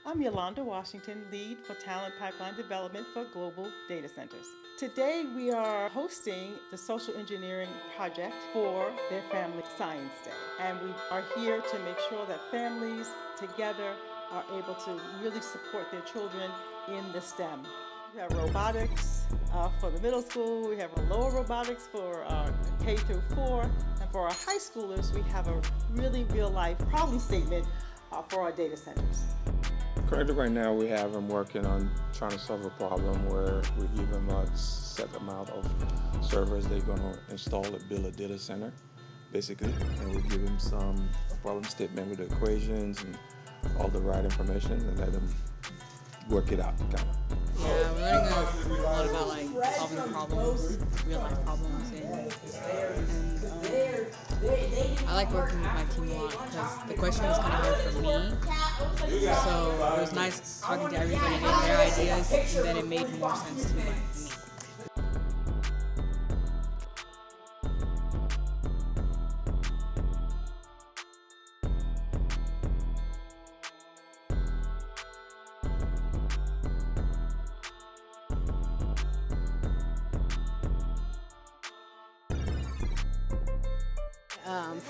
I'm Yolanda Washington, lead for Talent Pipeline Development for Global Data Centers. Today we are hosting the social engineering project for their Family Science Day. And we are here to make sure that families together are able to really support their children in the STEM. We have robotics for the middle school, we have a lower robotics for K through 4, and for our high schoolers, we have a really real life problem statement for our data centers. Currently right now we have them working on trying to solve a problem where we give them a set amount of servers they're going to install at build a data center, basically, and we give them some problem statement with the equations and all the right information and let them work it out, kind of. Yeah, we're learning a lot about like solving problems, real life problems, and I like working with my team a lot because the question was kind of hard for me. So it was nice talking to everybody, getting their ideas, and then it made more sense to like me.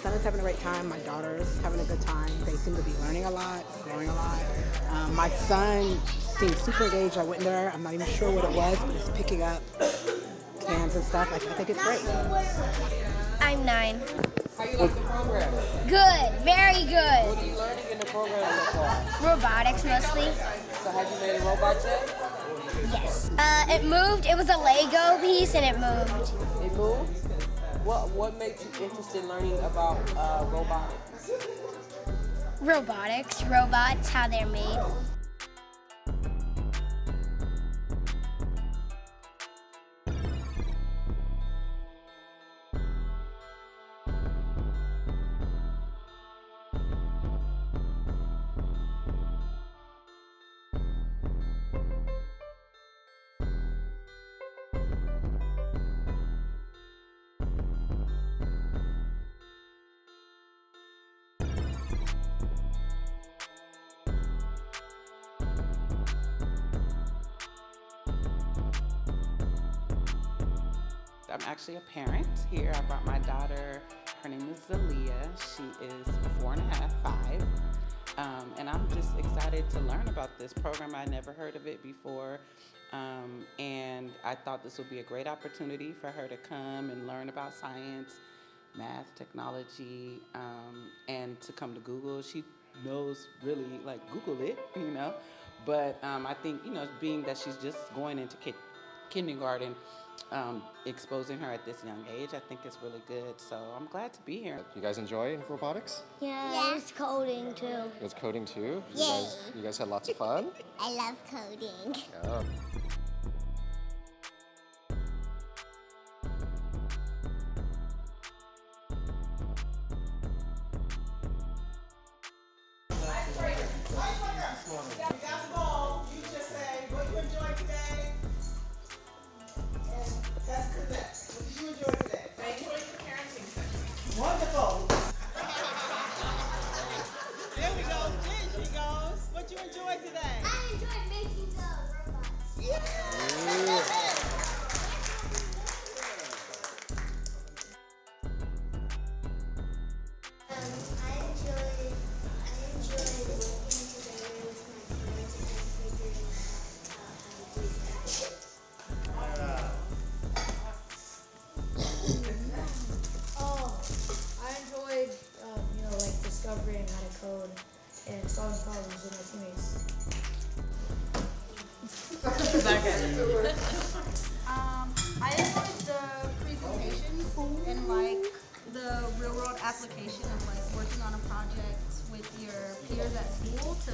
Son is having a great time. My daughter's having a good time. They seem to be learning a lot, growing a lot. My son seems super engaged. I went there. I'm not even sure what it was, but it's picking up cans and stuff. I think it's great. I'm 9. How you like the program? Good, very good. What are you learning in the program so far? Robotics mostly. So have you made a robot yet? Yes. It moved. It was a Lego piece and it moved. It moved? What makes you interested in learning about robotics? Robotics, robots, how they're made. I'm actually a parent here. I brought my daughter. Her name is Zalia. She is 4.5, 5. And I'm just excited to learn about this program. I never heard of it before. And I thought this would be a great opportunity for her to come and learn about science, math, technology, and to come to Google. She knows really, like, Google it, you know. But I think, you know, being that she's just going into kindergarten, exposing her at this young age, I think is really good. So I'm glad to be here. You guys enjoy robotics? Yeah, it's coding too. It's coding too? Yay. You guys had lots of fun? I love coding. Yeah. Wonderful. There we go. There she goes. What you enjoyed today? I enjoyed making the robots. Yeah. I enjoyed working together with my friends and figuring out how to do that. I enjoyed, like discovering how to code and solving problems with my teammates. I enjoyed the presentation and like the real world application of like working on a project with your peers at school to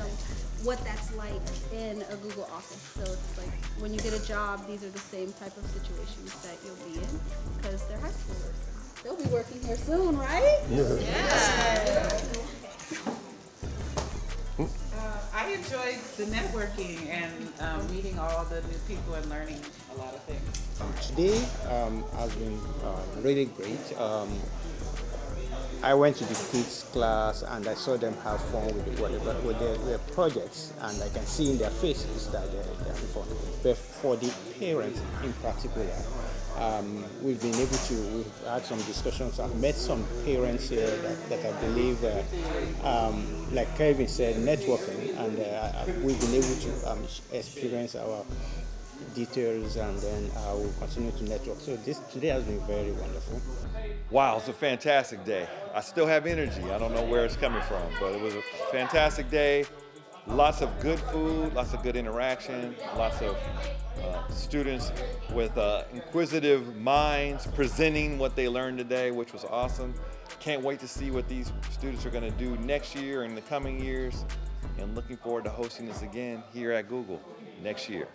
what that's like in a Google office. So it's like when you get a job, these are the same type of situations that you'll be in because they're high schoolers. They'll be working here soon, right? Yeah. I enjoyed the networking and meeting all the new people and learning a lot of things. Today has been really great. I went to the kids class and I saw them have fun with their projects, and I can see in their faces that they're having fun. But for the parents in particular, we've had some discussions. I've met some parents here that I believe, like Kevin said, networking, and we've been able to experience our details, and then we'll continue to network. So today has been very wonderful. Wow, it's a fantastic day. I still have energy. I don't know where it's coming from, but it was a fantastic day. Lots of good food, lots of good interaction, lots of students with inquisitive minds presenting what they learned today, which was awesome. Can't wait to see what these students are going to do next year and in the coming years, and looking forward to hosting this again here at Google next year.